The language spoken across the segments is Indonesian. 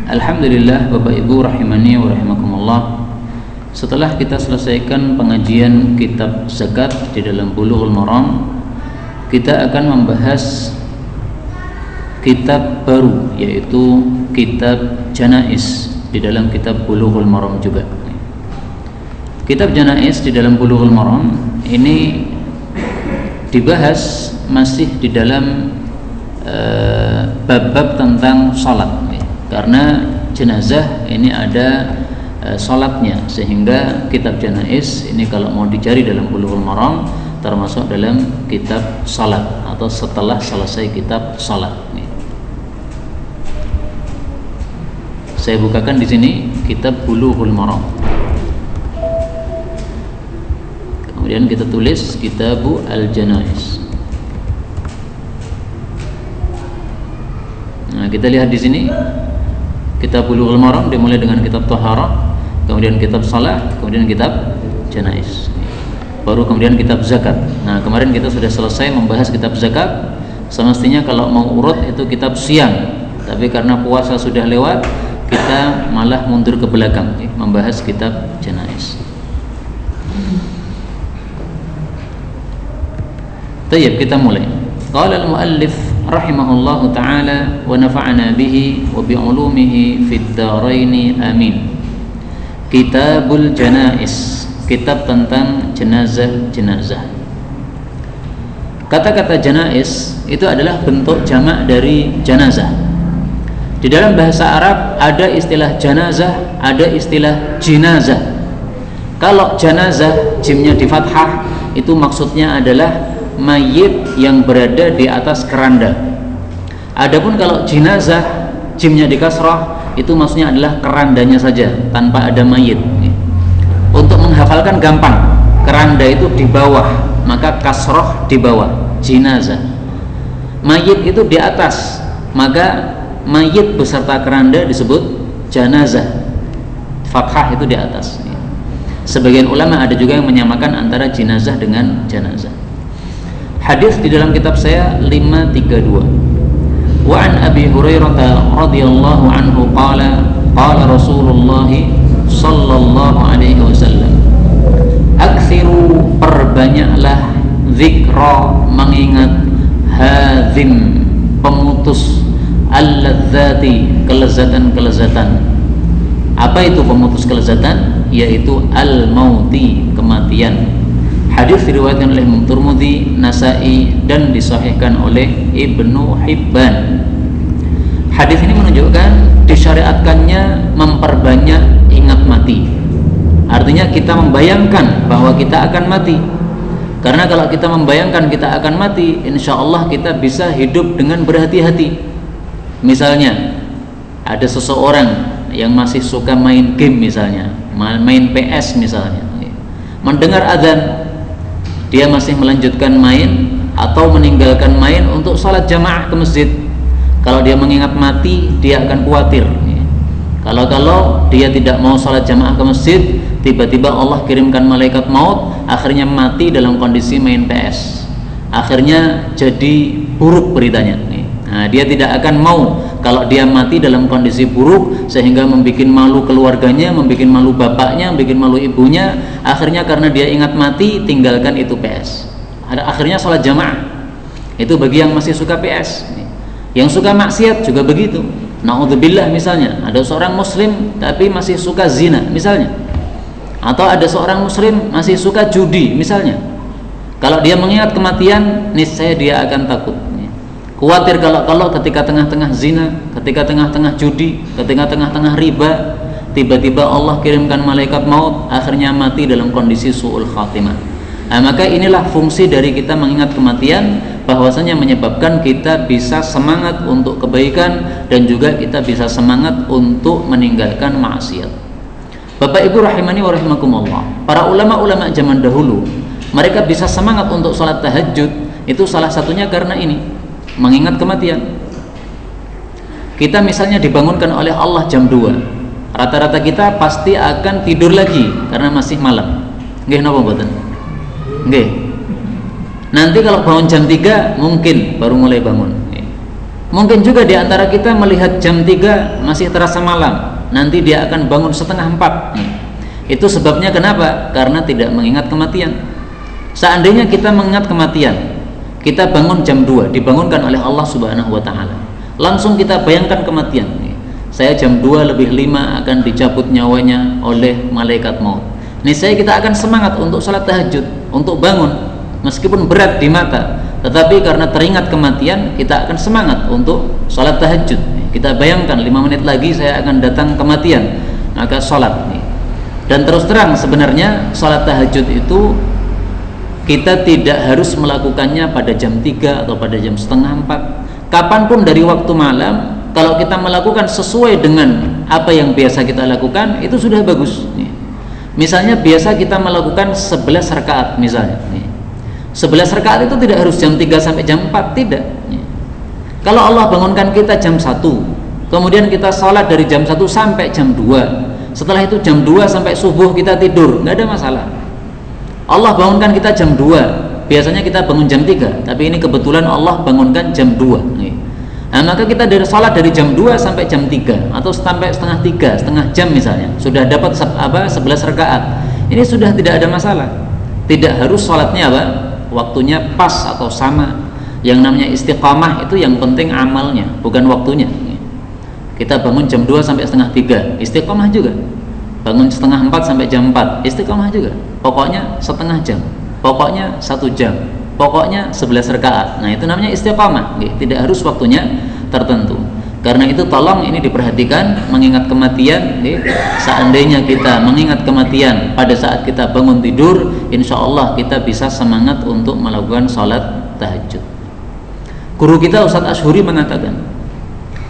Alhamdulillah, Bapak Ibu rahimani wa rahimakumullah. Setelah kita selesaikan pengajian kitab zakat di dalam Bulughul Maram, kita akan membahas kitab baru, yaitu kitab Janaiz di dalam kitab Bulughul Maram juga. Kitab Janaiz di dalam Bulughul Maram ini dibahas masih di dalam bab-bab tentang salat, karena jenazah ini ada salatnya, sehingga kitab Janaiz ini kalau mau dicari dalam Bulughul Maram termasuk dalam kitab salat atau setelah selesai kitab salat. Saya bukakan di sini kitab Bulughul Maram. Kemudian kita tulis Kitabu Al-Janaiz. Nah, kita lihat di sini kitab Bulughul Maram dimulai dengan kitab Taharah, kemudian kitab Salah, kemudian kitab Janaiz. Baru kemudian kitab Zakat. Nah, kemarin kita sudah selesai membahas kitab Zakat. Semestinya kalau mau urut itu kitab siang, tapi karena puasa sudah lewat, kita malah mundur ke belakang membahas kitab Janaiz. Baik, kita mulai. Qala al-muallif rahimahullahu ta'ala wa nafa'ana bihi wa bi'ulumihi fid dharaini amin. Kitabul Janaiz, kitab tentang jenazah-jenazah. Kata-kata janaiz itu adalah bentuk jamak dari janazah. Di dalam bahasa Arab ada istilah janazah, ada istilah jinazah. Kalau janazah jimnya di fathah, itu maksudnya adalah mayit yang berada di atas keranda. Adapun kalau jenazah jimnya di kasrah, itu maksudnya adalah kerandanya saja tanpa ada mayit. Untuk menghafalkan gampang, keranda itu di bawah, maka kasrah di bawah, jenazah. Mayit itu di atas, maka mayit beserta keranda disebut janazah. Fathah itu di atas. Sebagian ulama ada juga yang menyamakan antara jenazah dengan janazah. Hadis di dalam kitab saya 532. Wa an Abi Hurairah radhiyallahu anhu qala qala Rasulullah sallallahu alaihi wasallam, aktsiru, perbanyaklah, zikra, mengingat, hadzim, pemutus, al-ladzati, kelezatan-kelezatan. Apa itu pemutus kelezatan? Yaitu al-mauti, kematian. Hadis diriwayatkan oleh Imam Tirmidzi, Nasa'i, dan disahihkan oleh Ibnu Hibban. Hadis ini menunjukkan disyariatkannya memperbanyak ingat mati. Artinya kita membayangkan bahwa kita akan mati. Karena kalau kita membayangkan kita akan mati, insya Allah kita bisa hidup dengan berhati-hati. Misalnya ada seseorang yang masih suka main game, misalnya main PS misalnya, mendengar azan, dia masih melanjutkan main atau meninggalkan main untuk salat jamaah ke masjid. Kalau dia mengingat mati, dia akan khawatir. Kalau dia tidak mau salat jamaah ke masjid, tiba-tiba Allah kirimkan malaikat maut, akhirnya mati dalam kondisi main PS. Akhirnya jadi buruk beritanya. Nah, dia tidak akan mau kalau dia mati dalam kondisi buruk, sehingga membuat malu keluarganya, membuat malu bapaknya, membuat malu ibunya. Akhirnya karena dia ingat mati, tinggalkan itu PS. Akhirnya sholat jamaah. Itu bagi yang masih suka PS. Yang suka maksiat juga begitu. Na'udzubillah, misalnya ada seorang muslim tapi masih suka zina misalnya, atau ada seorang muslim masih suka judi misalnya. Kalau dia mengingat kematian, niscaya dia akan takut. Khawatir kalau ketika tengah-tengah zina, ketika tengah-tengah judi, ketika tengah-tengah riba, tiba-tiba Allah kirimkan malaikat maut, akhirnya mati dalam kondisi su'ul khatimah. Nah, maka inilah fungsi dari kita mengingat kematian, bahwasanya menyebabkan kita bisa semangat untuk kebaikan dan juga kita bisa semangat untuk meninggalkan maksiat. Bapak Ibu rahimani wa rahimakumullah, para ulama-ulama zaman dahulu, mereka bisa semangat untuk sholat tahajud, itu salah satunya karena ini, mengingat kematian. Kita misalnya dibangunkan oleh Allah jam 2, rata-rata kita pasti akan tidur lagi karena masih malam. Nggih napa mboten? Nggih. Nanti kalau bangun jam 3 mungkin baru mulai bangun. Mungkin juga di antara kita melihat jam 3 masih terasa malam, nanti dia akan bangun setengah 4. Itu sebabnya kenapa? Karena tidak mengingat kematian. Seandainya kita mengingat kematian, kita bangun jam 2, dibangunkan oleh Allah Subhanahu wa taala. Langsung kita bayangkan kematian. Saya jam 2:05 akan dicabut nyawanya oleh malaikat maut. Niscaya kita akan semangat untuk salat tahajud, untuk bangun meskipun berat di mata, tetapi karena teringat kematian kita akan semangat untuk salat tahajud. Kita bayangkan 5 menit lagi saya akan datang kematian, maka salat. Dan terus terang sebenarnya salat tahajud itu kita tidak harus melakukannya pada jam 3 atau pada jam setengah 4. Kapanpun dari waktu malam, kalau kita melakukan sesuai dengan apa yang biasa kita lakukan, itu sudah bagus. Misalnya biasa kita melakukan 11 rakaat misalnya. 11 rakaat itu tidak harus jam 3 sampai jam 4, tidak. Kalau Allah bangunkan kita jam 1, kemudian kita sholat dari jam 1 sampai jam 2, setelah itu jam 2 sampai subuh kita tidur, nggak ada masalah. Allah bangunkan kita jam 2, biasanya kita bangun jam 3, tapi ini kebetulan Allah bangunkan jam 2. Nah, maka kita dari sholat dari jam 2 sampai jam 3 atau sampai setengah 3, setengah jam misalnya, sudah dapat 11 rakaat. Ini sudah tidak ada masalah. Tidak harus sholatnya waktunya pas atau sama. Yang namanya istiqamah itu yang penting amalnya, bukan waktunya. Kita bangun jam 2 sampai setengah 3, istiqamah juga. Bangun setengah 4 sampai jam 4, istiqamah juga. Pokoknya setengah jam, pokoknya 1 jam, pokoknya 11 rakaat. Nah, itu namanya istiqamah. Tidak harus waktunya tertentu. Karena itu tolong ini diperhatikan, mengingat kematian. Seandainya kita mengingat kematian pada saat kita bangun tidur, insya Allah kita bisa semangat untuk melakukan sholat tahajud. Guru kita Ustadz Ashuri mengatakan,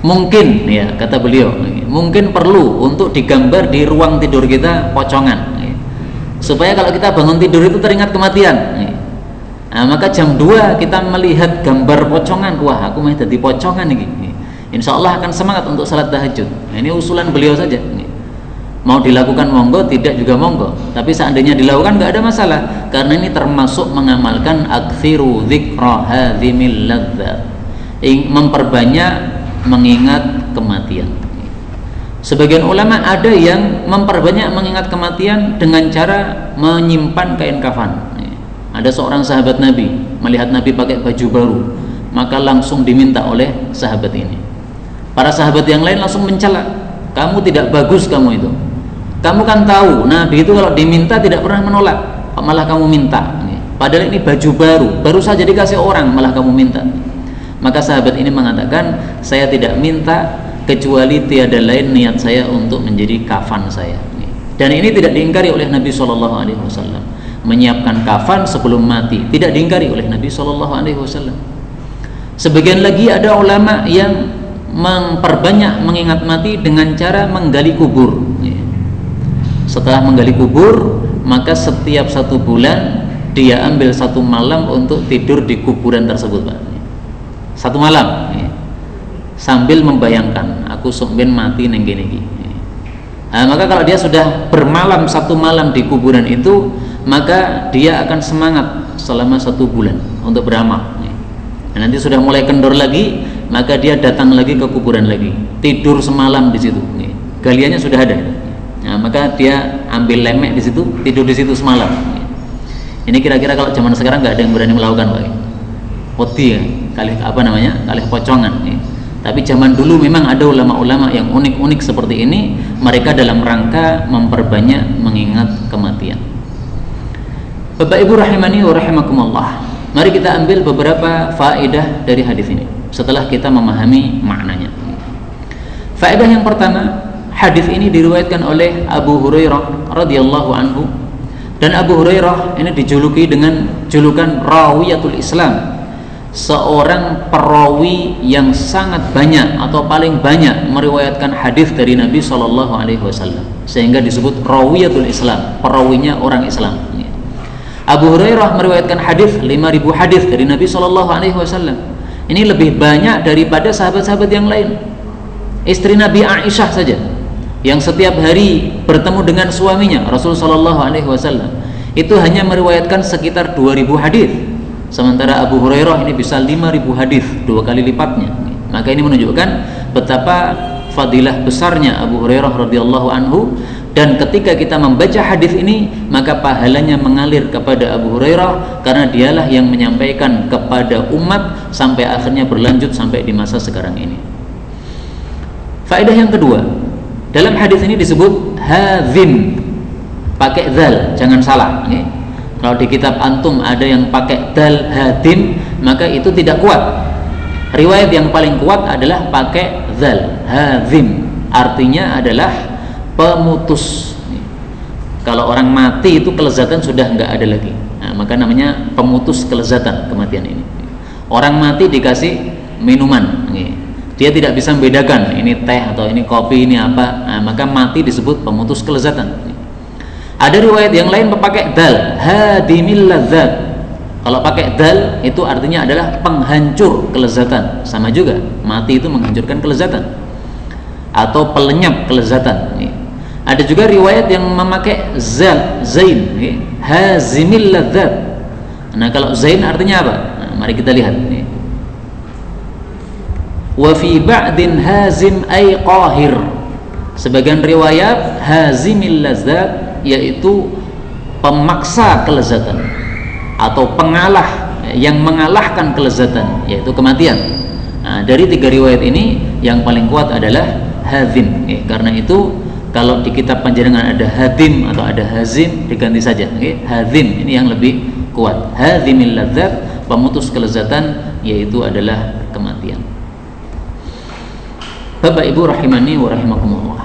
mungkin ya kata beliau, mungkin perlu untuk digambar di ruang tidur kita pocongan, supaya kalau kita bangun tidur itu teringat kematian. Nah, maka jam 2 kita melihat gambar pocongan, wah aku mau jadi pocongan ini. Insya Allah akan semangat untuk salat tahajud. Nah, ini usulan beliau saja. Mau dilakukan monggo, tidak juga monggo. Tapi seandainya dilakukan nggak ada masalah, karena ini termasuk mengamalkan aktsiru dzikra hadzimil ladzat, memperbanyak mengingat kematian. Sebagian ulama ada yang memperbanyak mengingat kematian dengan cara menyimpan kain kafan. Ada seorang sahabat Nabi melihat Nabi pakai baju baru, maka langsung diminta oleh sahabat ini. Para sahabat yang lain langsung mencela, kamu tidak bagus kamu itu. Kamu kan tahu Nabi itu kalau diminta tidak pernah menolak, malah kamu minta. Padahal ini baju baru saja dikasih orang, malah kamu minta. Maka sahabat ini mengatakan, saya tidak minta kecuali tiada lain niat saya untuk menjadi kafan saya. Dan ini tidak diingkari oleh Nabi SAW. Menyiapkan kafan sebelum mati tidak diingkari oleh Nabi SAW. Sebagian lagi ada ulama yang memperbanyak mengingat mati dengan cara menggali kubur. Setelah menggali kubur, maka setiap 1 bulan dia ambil 1 malam untuk tidur di kuburan tersebut, Pak. 1 malam sambil membayangkan aku sumben mati neng gini. Nah, maka kalau dia sudah bermalam 1 malam di kuburan itu, maka dia akan semangat selama 1 bulan untuk beramal. Nah, nanti sudah mulai kendor lagi, maka dia datang lagi ke kuburan lagi, tidur semalam di situ. Galiannya sudah ada. Nah, maka dia ambil lemek di situ, tidur di situ semalam. Ini kira-kira kalau zaman sekarang nggak ada yang berani melakukan, Pak. Poti kali pocongan. Tapi zaman dulu memang ada ulama-ulama yang unik-unik seperti ini. Mereka dalam rangka memperbanyak mengingat kematian. Bapak Ibu rahimani wa rahimakumullah, mari kita ambil beberapa faedah dari hadis ini setelah kita memahami maknanya. Faedah yang pertama, hadis ini diriwayatkan oleh Abu Hurairah radhiyallahu anhu, dan Abu Hurairah ini dijuluki dengan julukan rawiyatul Islam, seorang perawi yang sangat banyak atau paling banyak meriwayatkan hadis dari Nabi SAW, sehingga disebut rawiyatul Islam, perawinya orang Islam. Abu Hurairah meriwayatkan hadis 5.000 hadis dari Nabi SAW. Ini lebih banyak daripada sahabat-sahabat yang lain. Istri Nabi Aisyah saja, yang setiap hari bertemu dengan suaminya Rasulullah SAW, itu hanya meriwayatkan sekitar 2.000 hadis. Sementara Abu Hurairah ini bisa 5.000 hadis, 2 kali lipatnya. Maka ini menunjukkan betapa fadilah besarnya Abu Hurairah radhiyallahu anhu, dan ketika kita membaca hadis ini maka pahalanya mengalir kepada Abu Hurairah karena dialah yang menyampaikan kepada umat sampai akhirnya berlanjut sampai di masa sekarang ini. Faedah yang kedua, dalam hadis ini disebut hadzim, pakai dzal, jangan salah. Kalau di kitab antum ada yang pakai dal hadim, maka itu tidak kuat. Riwayat yang paling kuat adalah pakai dzal hadzim, artinya adalah pemutus. Kalau orang mati itu kelezatan sudah nggak ada lagi, nah, maka namanya pemutus kelezatan kematian ini. Orang mati dikasih minuman, dia tidak bisa membedakan ini teh atau ini kopi, ini apa, nah, maka mati disebut pemutus kelezatan. Ada riwayat yang lain pakai dal hadimil ladzat. Kalau pakai dal itu artinya adalah penghancur kelezatan, sama juga mati itu menghancurkan kelezatan atau pelenyap kelezatan. Ada juga riwayat yang memakai zal, zain, hazimil ladzat. Nah, kalau zain artinya apa? Nah, mari kita lihat. Wa fi ba'din hazim ay qahir. Sebagian riwayat hazimil ladzat yaitu pemaksa kelezatan atau pengalah yang mengalahkan kelezatan, yaitu kematian. Nah, dari tiga riwayat ini yang paling kuat adalah hazim. Karena itu kalau di kitab panjenengan ada hadim atau ada hazim, diganti saja. Hazim ini yang lebih kuat. Hazimil ladzat, pemutus kelezatan, yaitu adalah kematian. Bapak Ibu rahimani wa rahimakumullah.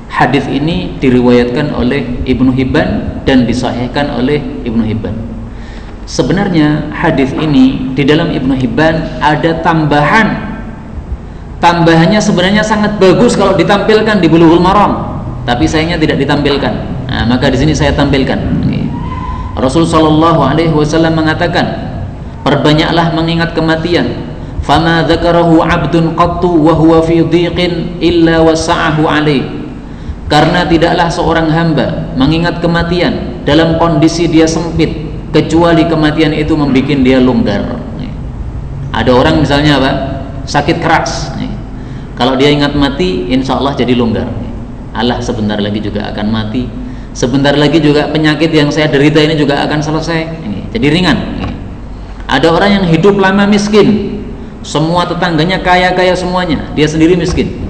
Hadis ini diriwayatkan oleh Ibnu Hibban dan disahihkan oleh Ibnu Hibban. Sebenarnya hadis ini di dalam Ibnu Hibban ada tambahan. Tambahannya sebenarnya sangat bagus kalau ditampilkan di Bulughul Maram, tapi sayangnya tidak ditampilkan. Nah, maka di sini saya tampilkan. Rasul sallallahu alaihi wasallam mengatakan, "Perbanyaklah mengingat kematian. Fama dzakarahu 'abdun qattu wa huwa fi dhiqin illa wasa'ahu alaihi." Karena tidaklah seorang hamba mengingat kematian dalam kondisi dia sempit, kecuali kematian itu membuat dia longgar. Ada orang misalnya apa? Sakit keras. Kalau dia ingat mati, insya Allah jadi longgar. Allah sebentar lagi juga akan mati. Sebentar lagi juga penyakit yang saya derita ini juga akan selesai. Jadi ringan. Ada orang yang hidup lama miskin, semua tetangganya kaya-kaya semuanya, dia sendiri miskin.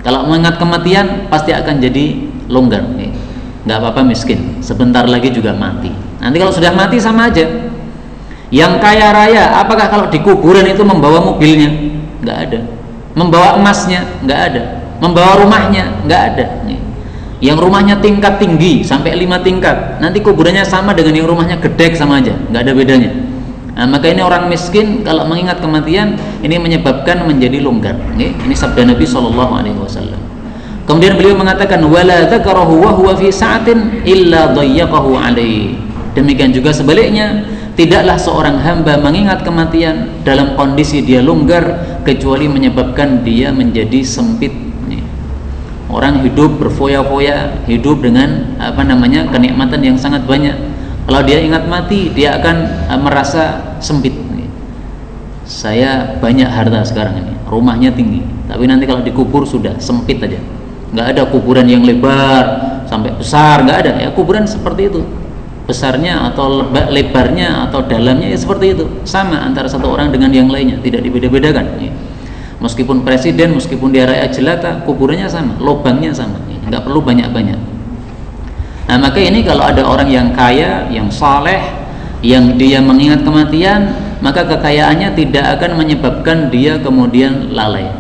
Kalau mengingat kematian pasti akan jadi longgar, nggak apa-apa miskin, sebentar lagi juga mati. Nanti kalau sudah mati sama aja. Yang kaya raya, apakah kalau di kuburan itu membawa mobilnya? Nggak ada. Membawa emasnya? Nggak ada. Membawa rumahnya? Nggak ada. Yang rumahnya tingkat tinggi sampai 5 tingkat, nanti kuburannya sama dengan yang rumahnya gedek, sama aja, nggak ada bedanya. Nah, maka ini orang miskin kalau mengingat kematian ini menyebabkan menjadi longgar. Ini sabda Nabi SAW. Kemudian beliau mengatakan, wala dzakarahu wa huwa fi sa'atin illa dhayyaqahu alaihi. Demikian juga sebaliknya, tidaklah seorang hamba mengingat kematian dalam kondisi dia longgar kecuali menyebabkan dia menjadi sempit. Orang hidup berfoya-foya, hidup dengan kenikmatan yang sangat banyak. Kalau dia ingat mati, dia akan merasa sempit. Saya banyak harta sekarang ini, rumahnya tinggi, tapi nanti kalau dikubur sudah sempit aja. Nggak ada kuburan yang lebar sampai besar, nggak ada. Ya kuburan seperti itu, besarnya atau lebarnya atau dalamnya ya seperti itu. Sama antara satu orang dengan yang lainnya, tidak dibeda-bedakan. Meskipun presiden, meskipun dia rakyat jelata, kuburannya sama, lubangnya sama. Nggak perlu banyak-banyak. Nah, maka ini kalau ada orang yang kaya, yang saleh, yang dia mengingat kematian, maka kekayaannya tidak akan menyebabkan dia kemudian lalai.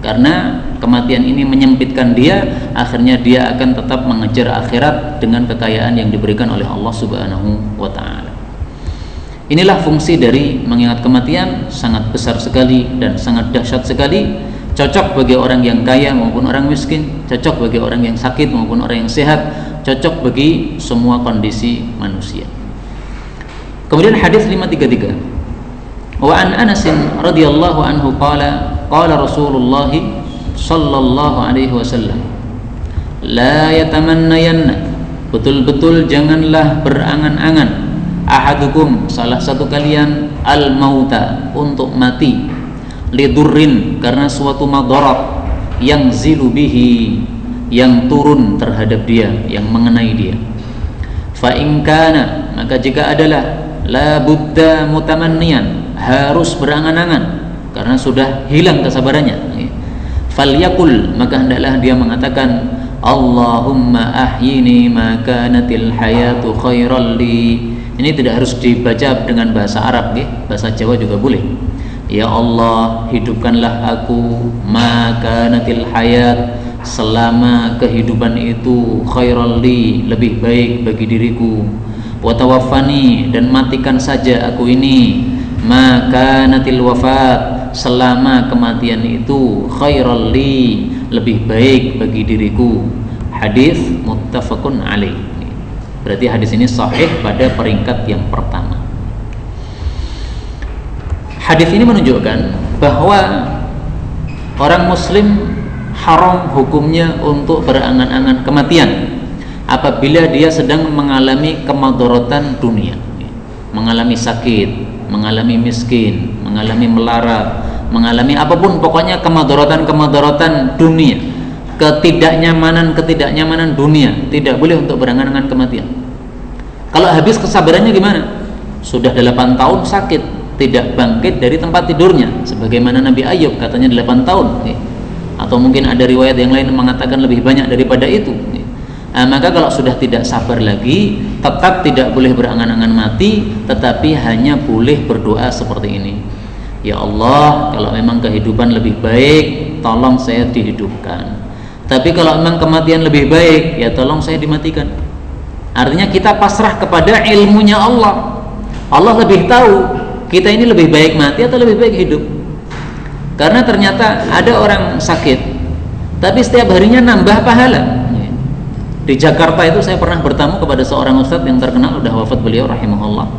Karena kematian ini menyempitkan dia, akhirnya dia akan tetap mengejar akhirat dengan kekayaan yang diberikan oleh Allah Subhanahu wa ta'ala. Inilah fungsi dari mengingat kematian, sangat besar sekali dan sangat dahsyat sekali. Cocok bagi orang yang kaya maupun orang miskin, cocok bagi orang yang sakit maupun orang yang sehat, cocok bagi semua kondisi manusia. Kemudian hadis 533. Wa an Anas radhiyallahu anhu qala Rasulullah sallallahu alaihi wasallam, la yatamannayanna, betul-betul janganlah berangan-angan, ahadukum, salah satu kalian, al mauta, untuk mati, lidurrin, karena suatu madarat, yang zilu bihi, yang turun terhadap dia, yang mengenai dia. Fa in kana, maka jika adalah la budda mutamanniyan, harus berangan-angan karena sudah hilang kesabarannya, falyakul, maka hendaklah dia mengatakan Allahumma ahyini ma kanatil hayatu khairal li. Ini tidak harus dibaca dengan bahasa Arab, bahasa Jawa juga boleh. Ya Allah, hidupkanlah aku, ma kanatil hayat, selama kehidupan itu, khairal li, lebih baik bagi diriku. Wa tawaffani, dan matikan saja aku ini, ma kanatil wafat, selama kematian itu, khairal li, lebih baik bagi diriku. Hadis muttafaqun alaih. Berarti hadis ini sahih pada peringkat yang pertama. Hadis ini menunjukkan bahwa orang muslim haram hukumnya untuk berangan-angan kematian apabila dia sedang mengalami kemadharatan dunia, mengalami sakit, mengalami miskin, mengalami melarat, mengalami apapun, pokoknya kemadharatan dunia, ketidaknyamanan dunia, tidak boleh untuk berangan-angan kematian. Kalau habis kesabarannya gimana? Sudah 8 tahun sakit, tidak bangkit dari tempat tidurnya, sebagaimana Nabi Ayub katanya 8 tahun, atau mungkin ada riwayat yang lain mengatakan lebih banyak daripada itu. Maka kalau sudah tidak sabar lagi, tetap tidak boleh berangan-angan mati, tetapi hanya boleh berdoa seperti ini. Ya Allah, kalau memang kehidupan lebih baik, tolong saya dihidupkan. Tapi kalau memang kematian lebih baik, ya tolong saya dimatikan. Artinya kita pasrah kepada ilmunya Allah. Allah lebih tahu kita ini lebih baik mati atau lebih baik hidup. Karena ternyata ada orang sakit, tapi setiap harinya nambah pahala. Di Jakarta itu saya pernah bertamu kepada seorang ustadz yang terkenal, udah wafat beliau rahimahullah.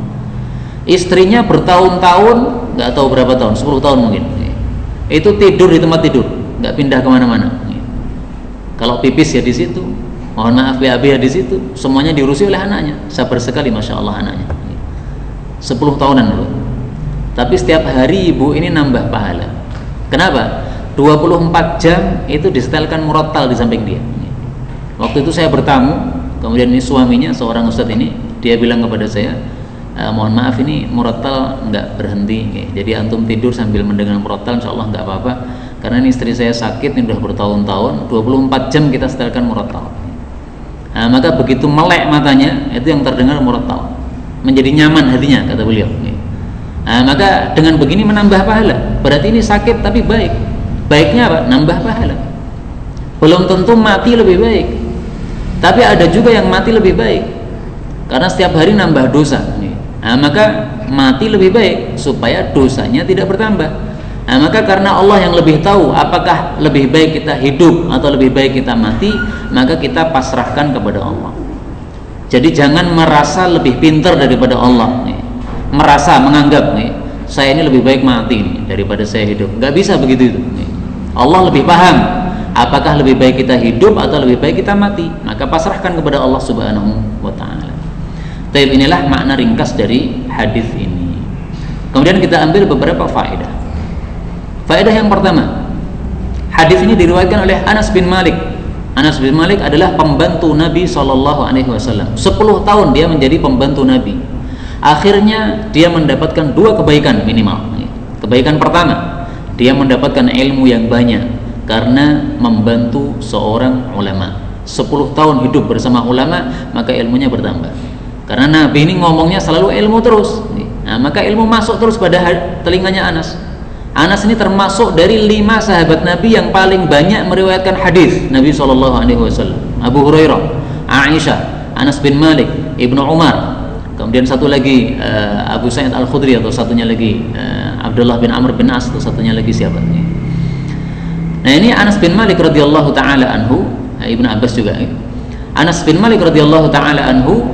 Istrinya bertahun-tahun, nggak tahu berapa tahun, 10 tahun mungkin, itu tidur di tempat tidur, nggak pindah kemana-mana. Kalau pipis ya di situ, mohon maaf BAB ya di situ, semuanya diurusi oleh anaknya. Sabar sekali, masya Allah anaknya. 10 tahunan loh. Tapi setiap hari ibu ini nambah pahala. Kenapa? 24 jam itu disetelkan murattal di samping dia. Waktu itu saya bertamu, kemudian ini suaminya, seorang ustadz ini, dia bilang kepada saya, mohon maaf ini murattal nggak berhenti, jadi antum tidur sambil mendengar murattal, insya Allah nggak apa-apa, karena ini istri saya sakit, ini udah bertahun-tahun, 24 jam kita setelkan murattal. Maka begitu melek matanya, itu yang terdengar murattal, menjadi nyaman hatinya, kata beliau. Maka dengan begini menambah pahala. Berarti ini sakit tapi baik. Baiknya apa? Nambah pahala. Belum tentu mati lebih baik, tapi ada juga yang mati lebih baik karena setiap hari nambah dosa. Maka mati lebih baik supaya dosanya tidak bertambah. Maka karena Allah yang lebih tahu apakah lebih baik kita hidup atau lebih baik kita mati, maka kita pasrahkan kepada Allah. Jadi jangan merasa lebih pintar daripada Allah, merasa menganggap saya ini lebih baik mati daripada saya hidup. Nggak bisa begitu itu. Allah lebih paham apakah lebih baik kita hidup atau lebih baik kita mati, maka pasrahkan kepada Allah Subhanahu wa ta'ala. Tapi inilah makna ringkas dari hadis ini. Kemudian kita ambil beberapa faedah. Faedah yang pertama, hadis ini diriwayatkan oleh Anas bin Malik. Anas bin Malik adalah pembantu Nabi SAW. 10 tahun dia menjadi pembantu Nabi. Akhirnya dia mendapatkan 2 kebaikan minimal. Kebaikan pertama, dia mendapatkan ilmu yang banyak karena membantu seorang ulama. 10 tahun hidup bersama ulama, maka ilmunya bertambah. Karena Nabi ini ngomongnya selalu ilmu terus. Maka ilmu masuk terus pada telinganya Anas. Anas ini termasuk dari 5 sahabat Nabi yang paling banyak meriwayatkan hadis Nabi SAW. Abu Hurairah, Aisyah, Anas bin Malik, Ibnu Umar, kemudian satu lagi Abu Sa'id Al-Khudri, atau satunya lagi Abdullah bin Amr bin As, atau satunya lagi siapa? Nah ini Anas bin Malik radhiyallahu taala anhu, Ibnu Abbas juga. Anas bin Malik radhiyallahu taala anhu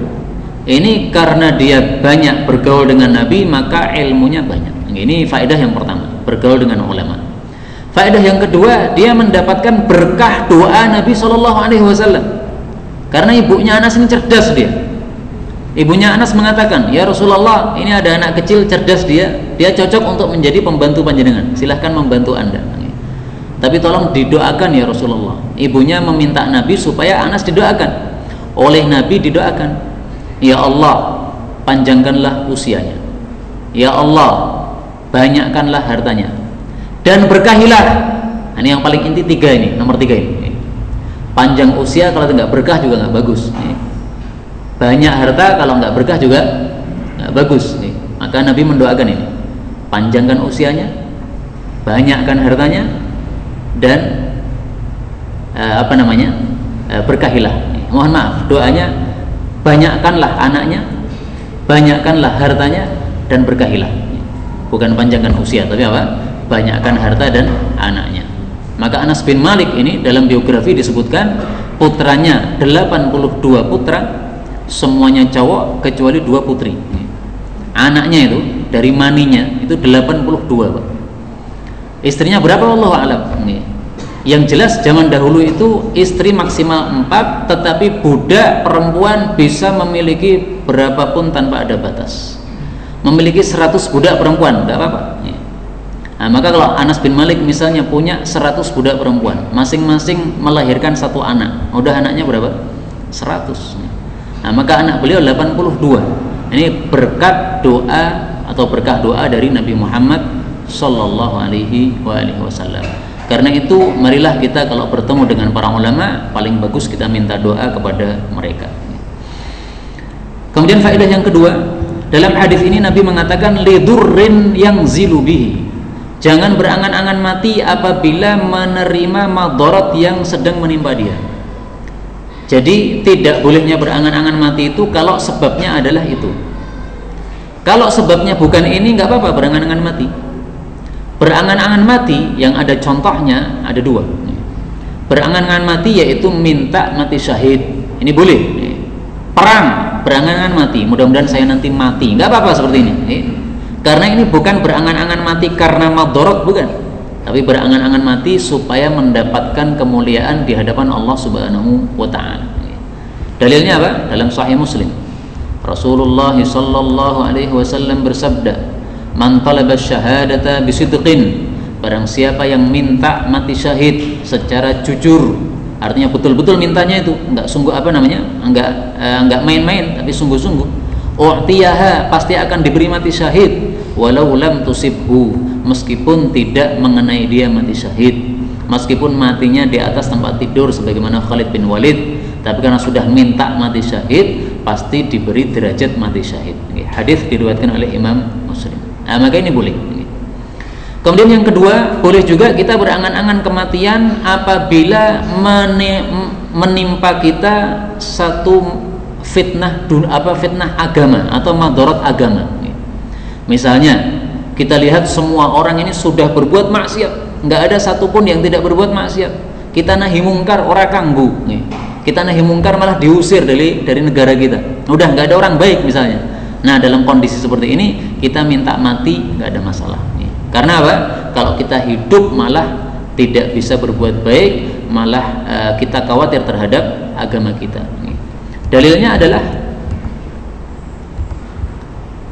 ini karena dia banyak bergaul dengan Nabi, maka ilmunya banyak. Ini faedah yang pertama, bergaul dengan ulama. Faedah yang kedua, dia mendapatkan berkah doa Nabi SAW. Karena ibunya Anas ini cerdas dia. Ibunya Anas mengatakan, "Ya Rasulullah, ini ada anak kecil cerdas, dia cocok untuk menjadi pembantu panjenengan. Silahkan membantu Anda. Tapi tolong didoakan ya Rasulullah." Ibunya meminta Nabi supaya Anas didoakan. Oleh Nabi didoakan, "Ya Allah, panjangkanlah usianya. Ya Allah, banyakkanlah hartanya. Dan berkahilah." Ini yang paling inti tiga ini, nomor 3 ini. Panjang usia kalau tidak berkah juga nggak bagus. Banyak harta kalau nggak berkah juga nggak bagus. Maka Nabi mendoakan ini, panjangkan usianya, banyakkan hartanya, dan berkahilah. Mohon maaf, doanya banyakkanlah anaknya, banyakkanlah hartanya, dan berkahilah. Bukan panjangkan usia, tapi apa? Banyakkan harta dan anaknya. Maka Anas bin Malik ini dalam biografi disebutkan putranya 82 putra, semuanya cowok kecuali 2 putri. Anaknya itu dari maninya itu 82, Pak. Istrinya berapa wallahu a'lam. Yang jelas zaman dahulu itu istri maksimal 4, tetapi budak perempuan bisa memiliki berapapun tanpa ada batas. Memiliki 100 budak perempuan, enggak apa-apa. Nah, maka kalau Anas bin Malik misalnya punya 100 budak perempuan, masing-masing melahirkan 1 anak. Udah anaknya berapa? 100. Nah, maka anak beliau 82. Ini berkat doa atau berkah doa dari Nabi Muhammad sallallahu alaihi wasallam. Karena itu marilah kita kalau bertemu dengan para ulama, paling bagus kita minta doa kepada mereka. Kemudian faedah yang kedua, dalam hadis ini Nabi mengatakan lidurrin yang zilubihi. Jangan berangan-angan mati apabila menerima madarat yang sedang menimpa dia. Jadi tidak bolehnya berangan-angan mati itu kalau sebabnya adalah itu. Kalau sebabnya bukan ini, nggak apa-apa berangan-angan mati. Berangan-angan mati yang ada contohnya ada 2. Berangan-angan mati yaitu minta mati syahid. Ini boleh. Perang, berangan-angan mati. Mudah-mudahan saya nanti mati. Nggak apa-apa seperti ini. Karena ini bukan berangan-angan mati karena madarat, bukan. Tapi berangan-angan mati supaya mendapatkan kemuliaan di hadapan Allah Subhanahu wa taala. Dalilnya apa? Dalam Sahih Muslim. Rasulullah sallallahu alaihi wasallam bersabda, "Man talaba syahadata bisidqin." Barang siapa yang minta mati syahid secara jujur, artinya betul-betul mintanya itu, enggak sungguh enggak main-main, tapi sungguh-sungguh. U'tiyaha, pasti akan diberi mati syahid, walau lam tusibhu, meskipun tidak mengenai dia mati syahid, meskipun matinya di atas tempat tidur sebagaimana Khalid bin Walid, tapi karena sudah minta mati syahid pasti diberi derajat mati syahid. Hadis diriwayatkan oleh Imam Muslim. Nah, maka ini boleh. Kemudian yang kedua, boleh juga kita berangan-angan kematian apabila menimpa kita satu fitnah agama atau madarat agama. Misalnya kita lihat semua orang ini sudah berbuat maksiat, nggak ada satupun yang tidak berbuat maksiat. Kita nahi mungkar, orang kanggu. Kita nahi mungkar malah diusir dari negara kita. Udah nggak ada orang baik misalnya. Nah, dalam kondisi seperti ini kita minta mati, nggak ada masalah. Karena apa? Kalau kita hidup malah tidak bisa berbuat baik, malah kita khawatir terhadap agama kita. Dalilnya adalah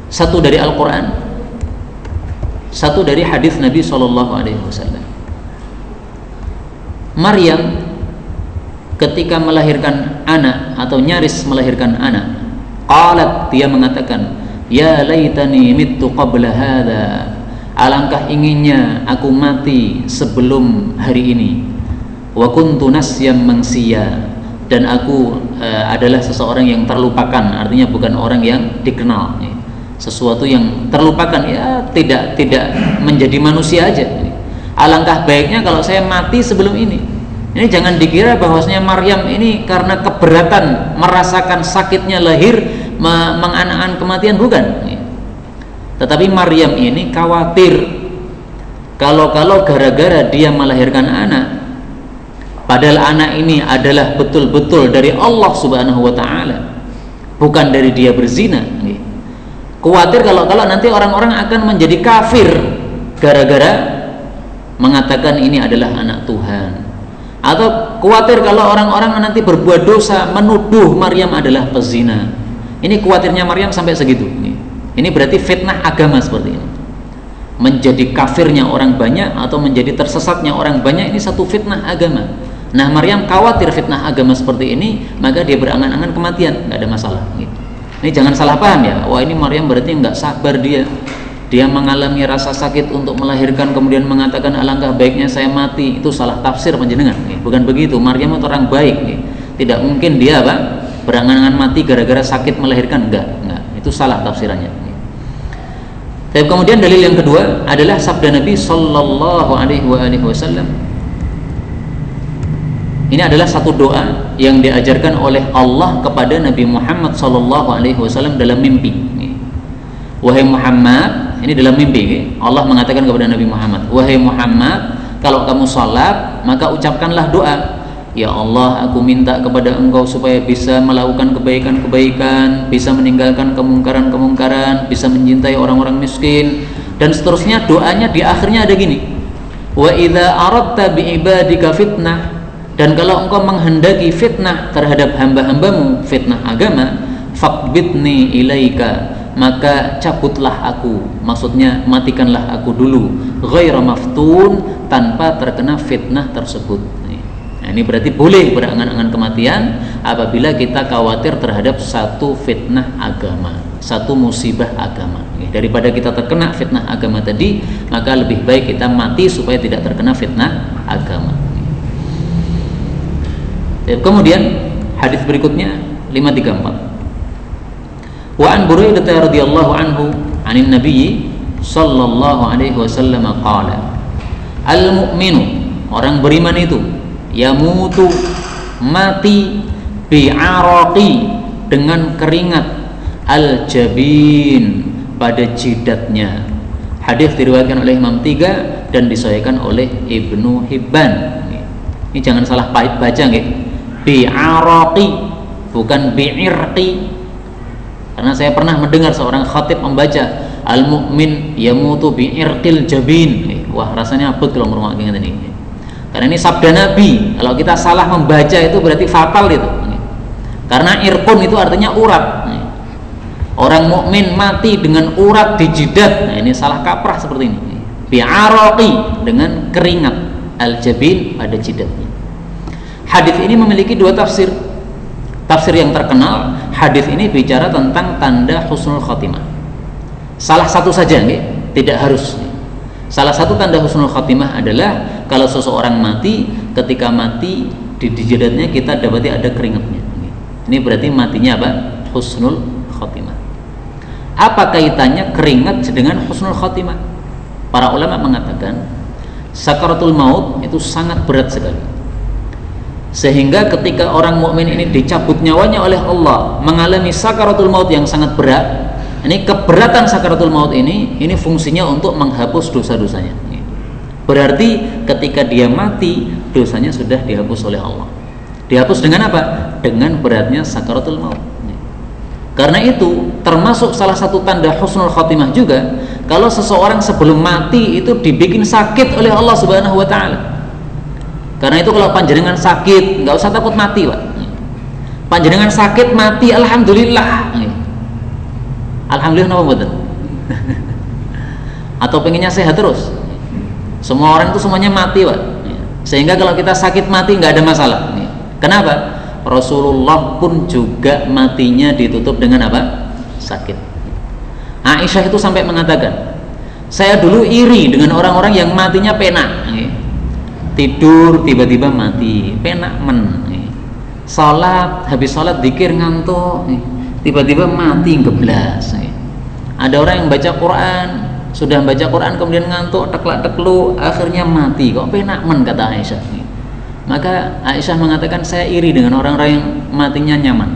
satu dari Al-Quran, satu dari hadis Nabi SAW. Maryam ketika melahirkan anak atau nyaris melahirkan anak, qalat, dia mengatakan, "Ya laitani mittu qabla hadha." Alangkah inginnya aku mati sebelum hari ini. Wa kuntu nasyam mansiya, dan aku adalah seseorang yang terlupakan, artinya bukan orang yang dikenal. Sesuatu yang terlupakan, ya tidak menjadi manusia aja. Alangkah baiknya kalau saya mati sebelum ini. Ini jangan dikira bahwasanya Maryam ini karena keberatan merasakan sakitnya lahir mengangan-angan kematian, bukan. Tetapi Maryam ini khawatir kalau gara-gara dia melahirkan anak, padahal anak ini adalah betul-betul dari Allah Subhanahu wa taala, bukan dari dia berzina. Khawatir kalau nanti orang-orang akan menjadi kafir gara-gara mengatakan ini adalah anak Tuhan. Atau khawatir kalau orang-orang nanti berbuat dosa menuduh Maryam adalah pezina. Ini khawatirnya Maryam sampai segitu. Ini berarti fitnah agama seperti ini. Menjadi kafirnya orang banyak atau menjadi tersesatnya orang banyak, ini satu fitnah agama. Nah, Maryam khawatir fitnah agama seperti ini, maka dia berangan-angan kematian, nggak ada masalah. Ini jangan salah paham ya. Wah, ini Maryam berarti nggak sabar dia mengalami rasa sakit untuk melahirkan kemudian mengatakan alangkah baiknya saya mati. Itu salah tafsir panjenengan. Bukan begitu. Maryam itu orang baik. Tidak mungkin dia berangan-angan mati gara-gara sakit melahirkan, enggak. Itu salah tafsirannya. Dan kemudian dalil yang kedua adalah sabda Nabi Sallallahu Alaihi Wasallam. Ini adalah satu doa yang diajarkan oleh Allah kepada Nabi Muhammad Sallallahu Alaihi Wasallam dalam mimpi. Wahai Muhammad, ini dalam mimpi. Allah mengatakan kepada Nabi Muhammad, wahai Muhammad, kalau kamu salat maka ucapkanlah doa. Ya Allah, aku minta kepada Engkau supaya bisa melakukan kebaikan-kebaikan, bisa meninggalkan kemungkaran-kemungkaran, bisa mencintai orang-orang miskin, dan seterusnya. Doanya di akhirnya ada gini, wa idza aradta bi ibadika fitnah, dan kalau engkau menghendaki fitnah terhadap hamba-hambamu, fitnah agama, faqbidni ilaika, maka cabutlah aku, maksudnya matikanlah aku dulu, ghaira maftun, tanpa terkena fitnah tersebut. Nah, ini berarti boleh berangan-angan kematian apabila kita khawatir terhadap satu fitnah agama, satu musibah agama. Daripada kita terkena fitnah agama tadi, maka lebih baik kita mati supaya tidak terkena fitnah agama. Kemudian hadis berikutnya 534. Wa an Buraidah radhiyallahu anhu 'anil Nabi sallallahu alaihi wasallam qala, al-mu'minu, orang beriman itu, yamutu, mati, bi'araqi, dengan keringat, al-jabin, pada jidatnya. Hadis diriwayatkan oleh Imam 3 dan disahihkan oleh Ibnu Hibban. Ini jangan salah baca nggih. Bi'araqi, bukan bi'irqi. Karena saya pernah mendengar seorang khatib membaca al-mu'min yamutu bi'irqil jabin. Wah, rasanya abot kalau merungok ngene iki. Karena ini sabda Nabi. Kalau kita salah membaca itu berarti fatal itu. Karena irqun itu artinya urat. Orang mukmin mati dengan urat di jidat. Nah, ini salah kaprah seperti ini. Bi'araqi, dengan keringat, al-jabin, pada jidatnya. Hadis ini memiliki dua tafsir. Tafsir yang terkenal, hadis ini bicara tentang tanda husnul khotimah. Salah satu saja, tidak harus. Salah satu tanda husnul khotimah adalah kalau seseorang mati, ketika mati di jidatnya kita dapati ada keringatnya. Ini berarti matinya apa? Husnul khotimah. Apa kaitannya keringat dengan husnul khotimah? Para ulama mengatakan sakaratul maut itu sangat berat sekali. Sehingga ketika orang mukmin ini dicabut nyawanya oleh Allah, mengalami sakaratul maut yang sangat berat. Ini keberatan sakaratul maut ini fungsinya untuk menghapus dosa-dosanya. Berarti ketika dia mati, dosanya sudah dihapus oleh Allah. Dihapus dengan apa? Dengan beratnya sakaratul maut. Karena itu termasuk salah satu tanda husnul khotimah juga kalau seseorang sebelum mati itu dibikin sakit oleh Allah Subhanahu wa taala. Karena itu kalau panjenengan sakit, nggak usah takut mati, Pak. Panjenengan sakit mati, alhamdulillah. Alhamdulillah, napa mboten? Atau pengennya sehat terus? Semua orang itu semuanya mati, Pak. Sehingga kalau kita sakit mati nggak ada masalah. Kenapa? Rasulullah pun juga matinya ditutup dengan apa? Sakit. Aisyah itu sampai mengatakan, saya dulu iri dengan orang-orang yang matinya penak. Tidur tiba-tiba mati, penak men. Salat, habis salat zikir ngantuk, tiba-tiba mati geblas. Ada orang yang baca Quran, sudah baca Quran kemudian ngantuk, teklak-teklu, akhirnya mati. Kok penak men, kata Aisyah. Maka Aisyah mengatakan, saya iri dengan orang-orang yang matinya nyaman.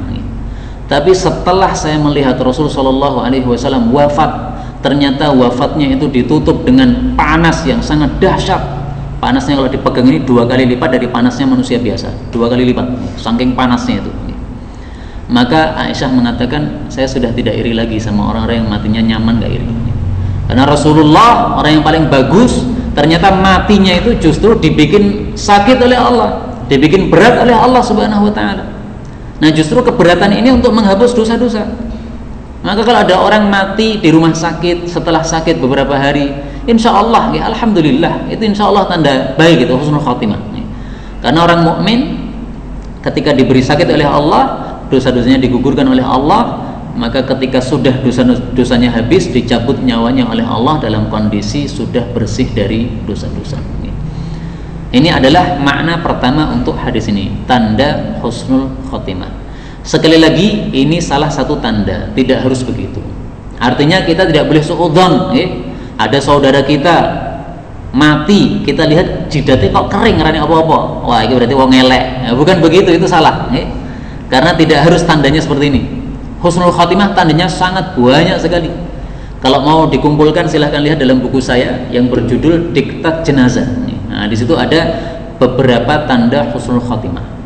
Tapi setelah saya melihat Rasul Shallallahu Alaihi Wasallam wafat, ternyata wafatnya itu ditutup dengan panas yang sangat dahsyat. Panasnya kalau dipegang ini 2 kali lipat dari panasnya manusia biasa, 2 kali lipat, saking panasnya itu. Maka Aisyah mengatakan, saya sudah tidak iri lagi sama orang-orang yang matinya nyaman, gak iri. Karena Rasulullah orang yang paling bagus, ternyata matinya itu justru dibikin sakit oleh Allah, dibikin berat oleh Allah Subhanahu wa taala. Nah, justru keberatan ini untuk menghapus dosa-dosa. Maka kalau ada orang mati di rumah sakit setelah sakit beberapa hari, insya Allah, ya alhamdulillah, itu insya Allah tanda baik, itu husnul khotimah. Karena orang mukmin ketika diberi sakit oleh Allah, dosa-dosanya digugurkan oleh Allah, maka ketika sudah dosa-dosanya habis, dicabut nyawanya oleh Allah dalam kondisi sudah bersih dari dosa-dosa. Ini adalah makna pertama untuk hadis ini, tanda husnul khotimah. Sekali lagi, ini salah satu tanda, tidak harus begitu. Artinya kita tidak boleh suudzon. Ada saudara kita mati, kita lihat jidatnya kok kering, ngerani apa-apa, wah ini berarti wong elek. Bukan begitu, itu salah. Karena tidak harus tandanya seperti ini. Husnul khotimah tandanya sangat banyak sekali. Kalau mau dikumpulkan silahkan lihat dalam buku saya yang berjudul Diktat Jenazah. Nah, di situ ada beberapa tanda husnul khotimah.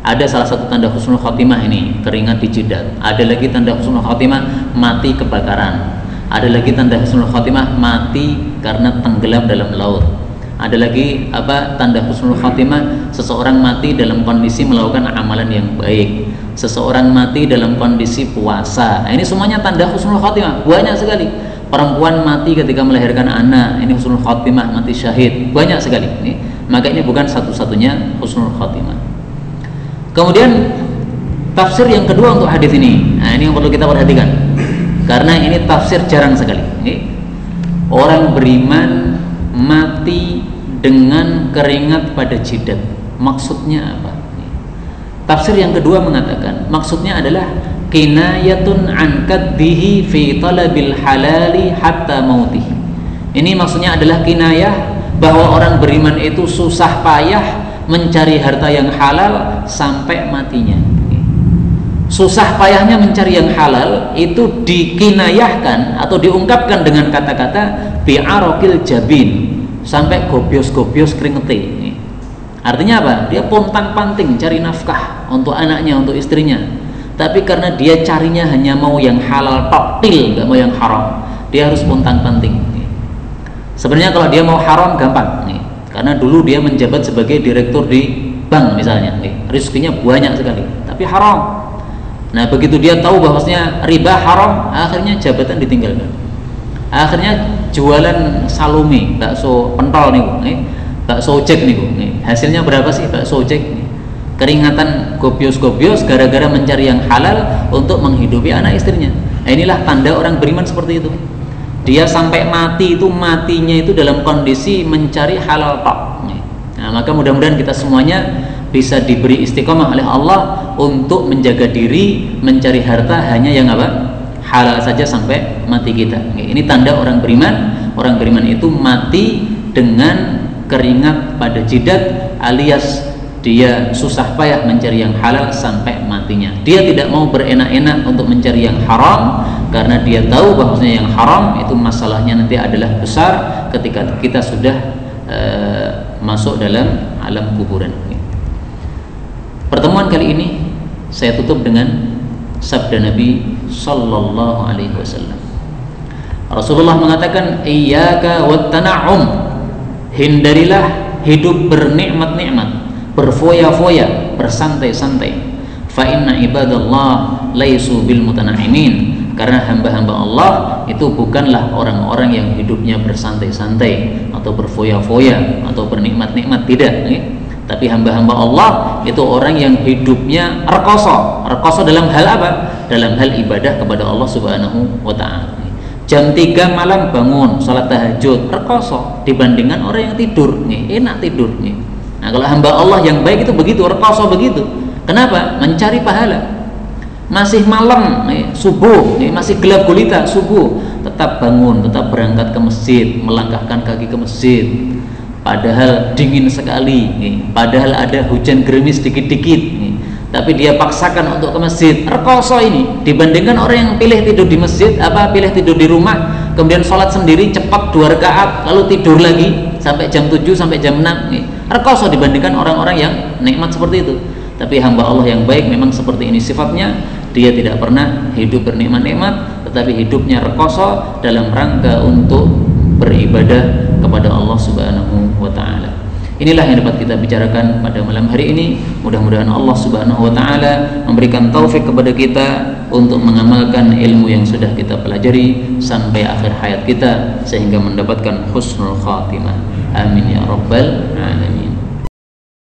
Ada salah satu tanda husnul khotimah ini, keringat di jidat. Ada lagi tanda husnul khotimah, mati kebakaran. Ada lagi tanda husnul khotimah, mati karena tenggelam dalam laut. Ada lagi tanda husnul khotimah, seseorang mati dalam kondisi melakukan amalan yang baik. Seseorang mati dalam kondisi puasa. Nah, ini semuanya tanda husnul khotimah, banyak sekali. Perempuan mati ketika melahirkan anak, ini husnul khotimah, mati syahid, banyak sekali. Maka ini bukan satu-satunya husnul khotimah. Kemudian tafsir yang kedua untuk hadis ini, nah ini yang perlu kita perhatikan, karena ini tafsir jarang sekali. Orang beriman mati dengan keringat pada jidat, maksudnya apa? Tafsir yang kedua mengatakan maksudnya adalah kinayatun an kaddihi fi talabil halali hatta mautih. Ini maksudnya adalah kinayah bahwa orang beriman itu susah payah mencari harta yang halal sampai matinya. Susah payahnya mencari yang halal itu dikinayahkan atau diungkapkan dengan kata-kata bi'arokil jabin, sampai gobios-gobios keringete. Artinya apa? Dia pontang-panting cari nafkah untuk anaknya, untuk istrinya, tapi karena dia carinya hanya mau yang halal totil, gak mau yang haram, dia harus pontang-panting. Sebenarnya kalau dia mau haram gampang, karena dulu dia menjabat sebagai direktur di bank misalnya, rezekinya banyak sekali, tapi haram. Nah begitu dia tahu bahwasanya riba haram, akhirnya jabatan ditinggalkan, akhirnya jualan salumi, bakso pentol nih, bakso ojek nih, hasilnya berapa sih bakso ojek? Keringatan gobios-gobios gara-gara mencari yang halal untuk menghidupi anak istrinya. Nah, inilah tanda orang beriman seperti itu. Dia sampai mati itu, matinya itu dalam kondisi mencari halal tok. Nah, maka mudah-mudahan kita semuanya bisa diberi istiqomah oleh Allah untuk menjaga diri, mencari harta hanya yang halal saja sampai mati kita. Ini tanda orang beriman. Orang beriman itu mati dengan keringat pada jidat, alias dia susah payah mencari yang halal sampai matinya. Dia tidak mau berenak-enak untuk mencari yang haram, karena dia tahu bahwasanya yang haram itu masalahnya nanti adalah besar ketika kita sudah masuk dalam alam kuburan. Pertemuan kali ini saya tutup dengan sabda Nabi sallallahu alaihi wasallam. Rasulullah mengatakan, iyyaka wat tana'um, hindarilah hidup bernikmat-nikmat, berfoya-foya, bersantai-santai. Fa inna ibadallah laisu bil mutana'imin, karena hamba-hamba Allah itu bukanlah orang-orang yang hidupnya bersantai-santai atau berfoya-foya atau bernikmat-nikmat, tidak. Tapi hamba-hamba Allah itu orang yang hidupnya rekoso. Rekoso dalam hal apa? Dalam hal ibadah kepada Allah Subhanahu wa ta'ala. Jam 3 malam bangun salat tahajud, rekoso dibandingkan orang yang tidur, enak tidur. Nah, kalau hamba Allah yang baik itu begitu, rekoso begitu. Kenapa? Mencari pahala. Masih malam, subuh, masih gelap gulita subuh, tetap bangun, tetap berangkat ke masjid, melangkahkan kaki ke masjid. Padahal dingin sekali, padahal ada hujan gerimis dikit-dikit, tapi dia paksakan untuk ke masjid. Rekoso ini dibandingkan orang yang pilih tidur di masjid, pilih tidur di rumah, kemudian sholat sendiri cepat 2 rakaat, lalu tidur lagi sampai jam 7 sampai jam 6. Rekoso dibandingkan orang-orang yang nikmat seperti itu. Tapi hamba Allah yang baik memang seperti ini sifatnya. Dia tidak pernah hidup bernikmat-nikmat, tetapi hidupnya rekoso dalam rangka untuk beribadah kepada Allah Subhanahu wa ta'ala. Inilah yang dapat kita bicarakan pada malam hari ini. Mudah-mudahan Allah Subhanahu wa taala memberikan taufik kepada kita untuk mengamalkan ilmu yang sudah kita pelajari sampai akhir hayat kita sehingga mendapatkan husnul khatimah. Amin ya rabbal alamin.